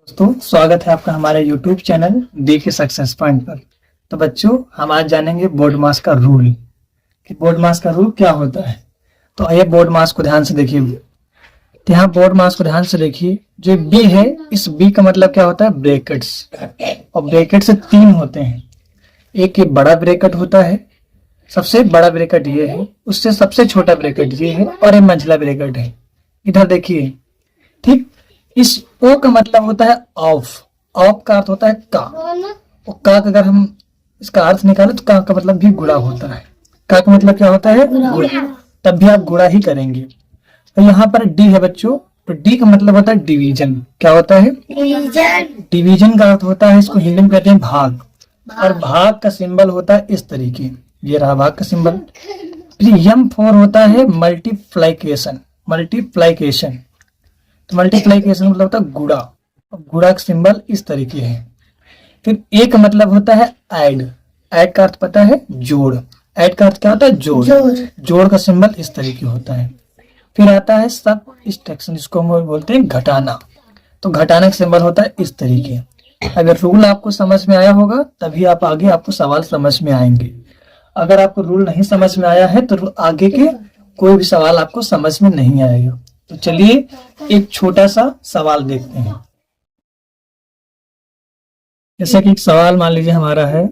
दोस्तों स्वागत है आपका हमारे YouTube चैनल डी के सक्सेस पॉइंट पर। तो बच्चों हम आज जानेंगे बोर्ड मास का रूल कि बोर्ड मास का रूल क्या होता है। तो आइए बोर्ड मास को ध्यान से देखिए। तो यहाँ बोर्ड मास को ध्यान से देखिए, जो बी है इस बी का मतलब क्या होता है ब्रैकेट्स, और ब्रैकेट से तीन होते हैं। एक ये बड़ा ब्रैकेट होता है, सबसे बड़ा ब्रैकेट ये है, उससे सबसे छोटा ब्रैकेट ये है, और ये मंझला ब्रैकेट है। इधर देखिए, ठीक। इस ओ का मतलब होता है ऑफ, ऑफ का अर्थ होता है का, और का अगर हम इसका अर्थ निकाले तो का मतलब भी गुणा होता है। का मतलब क्या होता है गुणा, तब भी आप गुणा ही करेंगे। तो यहाँ पर डी है बच्चों, तो डी का मतलब होता है डिवीजन। क्या होता है डिवीजन, डिवीजन का अर्थ होता है, इसको हिंदी में कहते हैं भाग, और भाग का सिंबल होता है इस तरीके, ये रहा भाग का सिंबल। फिर M4 होता है मल्टीप्लाइकेशन, मल्टीप्लाइकेशन। तो मल्टीप्लाइकेशन मतलब होता है गुणा, गुणा का सिंबल इस तरीके है। फिर ए का मतलब होता है ऐड, ऐड का अर्थ पता है जोड़, ऐड का अर्थ क्या होता है जोड़, जोड़ का सिंबल इस तरीके होता है। फिर आता है सब्ट्रैक्शन, जिसको हम बोलते हैं घटाना, तो घटाना का सिंबल होता है इस तरीके। अगर रूल आपको समझ में आया होगा तभी आप आगे आपको सवाल समझ में आएंगे। अगर आपको रूल नहीं समझ में आया है तो आगे के कोई भी सवाल आपको समझ में नहीं आएगा। तो चलिए एक छोटा सा सवाल देखते हैं। जैसे कि एक सवाल मान लीजिए हमारा है,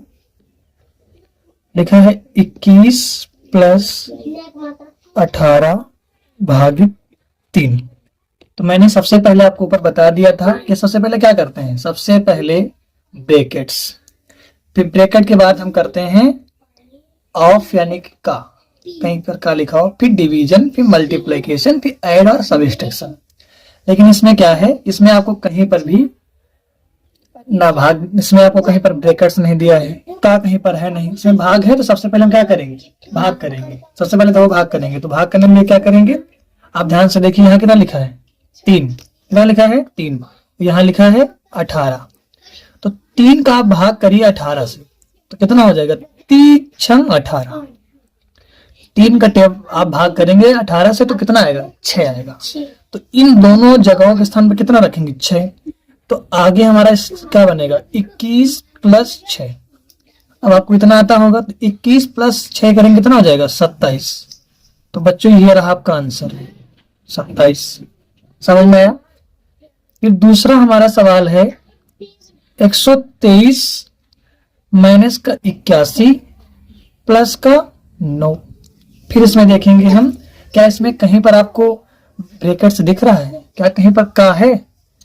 लिखा है 21 प्लस 18 भागित 3। तो मैंने सबसे पहले आपको ऊपर बता दिया था कि सबसे पहले क्या करते हैं, सबसे पहले ब्रैकेट्स, फिर ब्रैकेट के बाद हम करते हैं ऑफ यानी कि का, कहीं पर का लिखा हो, फिर डिवीजन, फिर मल्टीप्लिकेशन, फिर ऐड और सब्ट्रैक्शन। लेकिन इसमें क्या है, इसमें आपको कहीं पर भी ना भाग, इसमें आपको कहीं पर ब्रैकेट्स नहीं दिया है, का कहीं पर है नहीं, इसमें भाग है। तो सबसे पहले हम क्या करेंगे, भाग करेंगे। सबसे पहले तो वो भाग करेंगे, तो भाग करने में क्या करेंगे, आप ध्यान से देखिए यहाँ कितना लिखा है 3, कितना लिखा है 3, यहाँ लिखा है 18। तो 3 का आप भाग करिए 18 से, तो कितना हो जाएगा 3 छंग 18। 3 का टेब आप भाग करेंगे 18 से तो कितना आएगा 6 आएगा। तो इन दोनों जगहों के स्थान पर कितना रखेंगे 6। तो आगे हमारा क्या बनेगा 21 प्लस 6। अब आपको इतना आता होगा तो 21 प्लस 6 करेंगे कितना हो जाएगा 27। तो बच्चों ये रहा आपका आंसर 27। समझ में आया। फिर दूसरा हमारा सवाल है 123 माइनस का 81 प्लस का 9। फिर इसमें देखेंगे हम, क्या इसमें कहीं पर आपको ब्रैकेट्स दिख रहा है, क्या कहीं पर का है,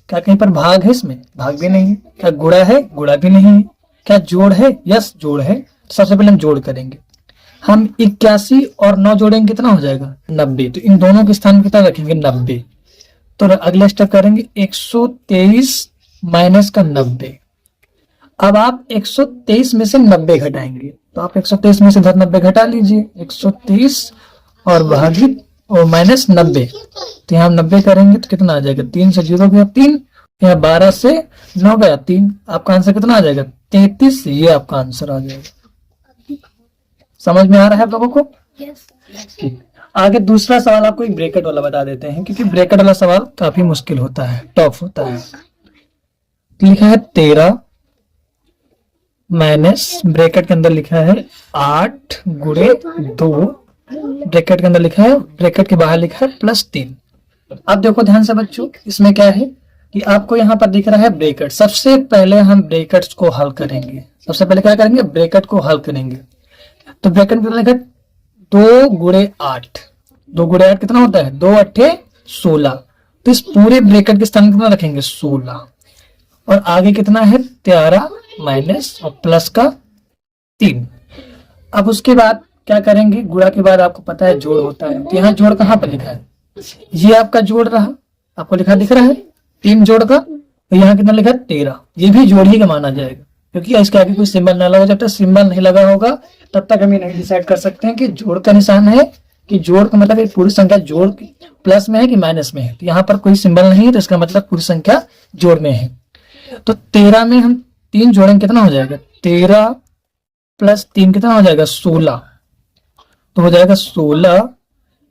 क्या कहीं पर भाग है, इसमें भाग भी नहीं है, क्या गुणा है, गुणा भी नहीं है, क्या जोड़ है, यस जोड़ है। सबसे पहले हम जोड़ करेंगे, हम 81 और 9 जोड़ेंगे कितना हो जाएगा 90। तो इन दोनों के स्थान में कितना रखेंगे 90। तो अगला स्टेप करेंगे 123 माइनस का 90। अब आप 123 में से 90 घटाएंगे, तो आप 123 में से 90 घटा लीजिए, 123 और भागित और माइनस 90। तो यहाँ हम 90 करेंगे तो कितना आ जाएगा 3 से 0 गया 3, यहाँ 12 से 9 गया 3, आपका आंसर कितना आ जाएगा 33। ये आपका आंसर आ जाएगा। समझ में आ रहा है आप लोगों को। ठीक, आगे दूसरा सवाल आपको एक ब्रैकेट वाला बता देते हैं, क्योंकि ब्रैकेट वाला सवाल काफी मुश्किल होता है, टफ होता है। लिखा है 13 माइनस ब्रैकेट के अंदर लिखा है 8 गुणे 2, ब्रैकेट के अंदर लिखा है, ब्रैकेट के बाहर लिखा है +3। अब देखो ध्यान से बच्चों, इसमें क्या है कि आपको यहाँ पर दिख रहा है ब्रैकेट। सबसे पहले हम ब्रैकेट्स को हल करेंगे, सबसे पहले क्या करेंगे ब्रैकेट को हल करेंगे। तो ब्रैकेट में लिखा 2 गुणे 8, 2 गुणे 8 कितना होता है 2 8 16। तो इस पूरे ब्रैकेट के स्थान कितना रखेंगे 16, और आगे कितना है 13 माइनस और प्लस का 3। अब उसके बाद क्या करेंगे, गुणा के बाद आपको पता है जोड़ होता है। तो यहाँ जोड़ कहाँ पर लिखा है, ये आपका जोड़ रहा, आपको लिखा दिख रहा है 3 जोड़ का, तो यहाँ कितना लिखा है 13। ये भी जोड़ ही का माना जाएगा, क्योंकि इसके आगे कोई सिंबल ना लगा। जब तक सिंबल नहीं लगा होगा तब तक हम ये नहीं डिसाइड कर सकते हैं कि जोड़ का निशान है, कि जोड़ का मतलब एक पूरी संख्या जोड़ प्लस में है कि माइनस में है। तो यहाँ पर कोई सिंबल नहीं है, तो इसका मतलब पूरी संख्या जोड़ में है। तो 13 में हम 3 जोड़ेंगे कितना हो जाएगा 13 प्लस 3 कितना हो जाएगा 16, तो हो जाएगा 16।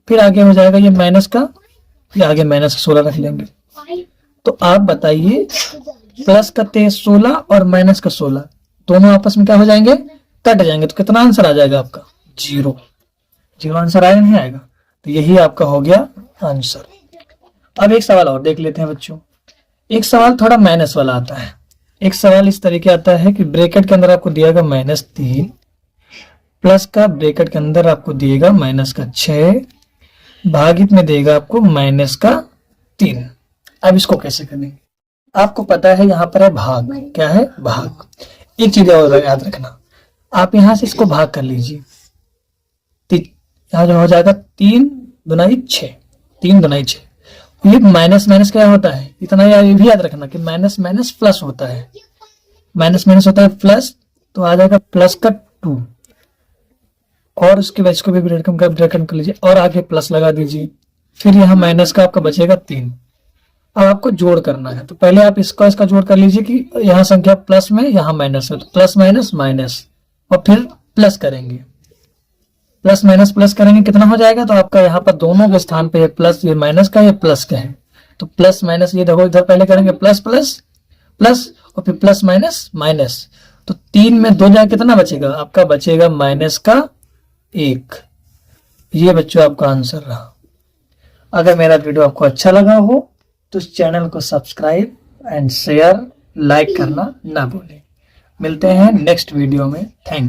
फिर आगे हो जाएगा ये माइनस का, ये आगे माइनस 16 रख लेंगे। तो आप बताइए प्लस का 16 और माइनस का 16 दोनों आपस में क्या हो जाएंगे, कट जाएंगे। तो कितना आंसर आ जाएगा आपका, 0। 0 आंसर आएगा नहीं आएगा? तो यही आपका हो गया आंसर। अब एक सवाल और देख लेते हैं बच्चों। एक सवाल थोड़ा माइनस वाला आता है। एक सवाल इस तरीके आता है कि ब्रैकेट के अंदर आपको दिया गया -3, प्लस का ब्रैकेट के अंदर आपको दिएगा -6, भागित में देगा आपको -3। अब इसको कैसे करेंगे? आपको पता है यहाँ पर है भाग। क्या है? भाग। एक चीज और याद रखना, आप यहाँ से इसको भाग कर लीजिए। यहाँ जो हो जाएगा 3 दुनाई 6, 3 दुनाई 6। ये माइनस माइनस क्या होता है, इतना ये भी याद रखना कि माइनस माइनस प्लस होता है। माइनस माइनस होता है प्लस, तो आ जाएगा प्लस का 2 और उसके बाद इसको भी ब्रैकेट कर लीजिए और आगे प्लस लगा दीजिए। फिर यहाँ माइनस का आपका बचेगा 3। अब आपको जोड़ करना है, तो पहले आप इसका जोड़ कर लीजिए कि यहाँ संख्या प्लस में, यहाँ माइनस है, तो प्लस माइनस माइनस और फिर प्लस करेंगे। प्लस माइनस प्लस करेंगे, कितना हो जाएगा? तो आपका यहाँ पर दोनों के स्थान पे ये प्लस, ये माइनस का, ये प्लस का है। तो प्लस माइनस ये देखो, इधर पहले करेंगे प्लस प्लस प्लस और फिर प्लस माइनस माइनस। तो 3 में 2 जाए कितना बचेगा? आपका बचेगा -1। ये बच्चों आपका आंसर रहा। अगर मेरा वीडियो आपको अच्छा लगा हो तो इस चैनल को सब्सक्राइब एंड शेयर, लाइक करना ना भूलें। मिलते हैं नेक्स्ट वीडियो में। Thank you.